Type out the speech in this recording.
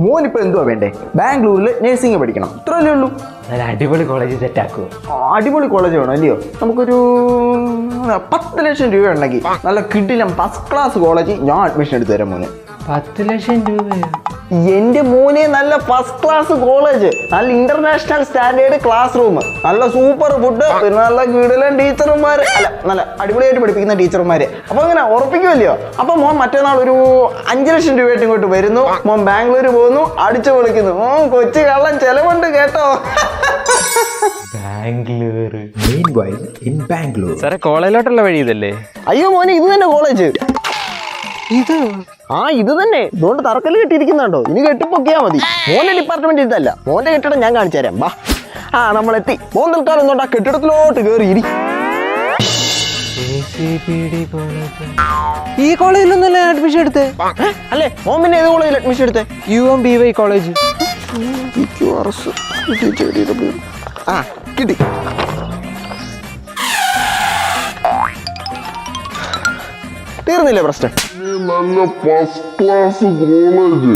മോനിപ്പോൾ എന്തുവാ വേണ്ടേ? ബാംഗ്ലൂരിൽ നഴ്സിംഗ് പഠിക്കണം, ഇത്രയല്ലേ ഉള്ളൂ. നല്ല അടിപൊളി കോളേജ് സെറ്റാക്കുമോ? അടിപൊളി കോളേജ് വേണം അല്ലയോ? നമുക്കൊരു 10 ലക്ഷം രൂപ ഉണ്ടെങ്കിൽ നല്ല കിടിലം ഫസ്റ്റ് ക്ലാസ് കോളേജ് ഞാൻ അഡ്മിഷൻ എടുത്തു തരാം മോനെ. 10 ലക്ഷം രൂപയോ? എൻ്റെ മോനെ നല്ല ഫസ്റ്റ് ക്ലാസ് കോളേജ്, നല്ല ഇന്റർനാഷണൽ സ്റ്റാൻഡേർഡ് ക്ലാസ് റൂം, നല്ല സൂപ്പർ ഫുഡ്, പിന്നെ നല്ല കിടിലൻ ടീച്ചർമാർ, അല്ല നല്ല അടിപൊളിയായിട്ട് പഠിപ്പിക്കുന്ന ടീച്ചർമാര്. അപ്പൊ അങ്ങനെ ഉറപ്പിക്കുമല്ലയോ? അപ്പൊ മോൻ മറ്റന്നാൾ ഒരു 5 ലക്ഷം രൂപയായിട്ട് ഇങ്ങോട്ട് വരുന്നു, മോൻ ബാംഗ്ലൂർ പോകുന്നു, അടിച്ചു പൊളിക്കുന്നു. കൊച്ചു കള്ളൻ ചെലവുണ്ട് കേട്ടോ. ബാംഗ്ലൂർ. സാറേ കോളേജിലോട്ടുള്ള വഴി ഇതല്ലേ? അയ്യോ മോനെ, ഇത് തന്നെ കോളേജ്. ഇത് തന്നെ. ഇതുകൊണ്ട് തറക്കല്ല് കെട്ടിയിരിക്കുന്നുണ്ടോ? ഇനി കെട്ടിപ്പൊക്കിയാ മതി. മോന്റെ ഡിപ്പാർട്ട്മെന്റ് ഇതല്ല, മോന്റെ കെട്ടിടം ഞാൻ കാണിച്ചു തരാം. ബാ, നമ്മളെത്തി. മോൻ തൽക്കാലം ഒന്നുകൊണ്ട് ആ കെട്ടിടത്തിലോട്ട് കയറി ഇരി. ഈ കോളേജിലൊന്നല്ല അഡ്മിഷൻ എടുത്തേ? അല്ലേ മോൻ പിന്നെ ഏത് കോളേജിൽ അഡ്മിഷൻ എടുത്തേ? UMBY college. കിട്ടി. തീർന്നില്ലേ പ്രശ്നം? നല്ല ഫസ്റ്റ് ക്ലാസ് കോളേജ്.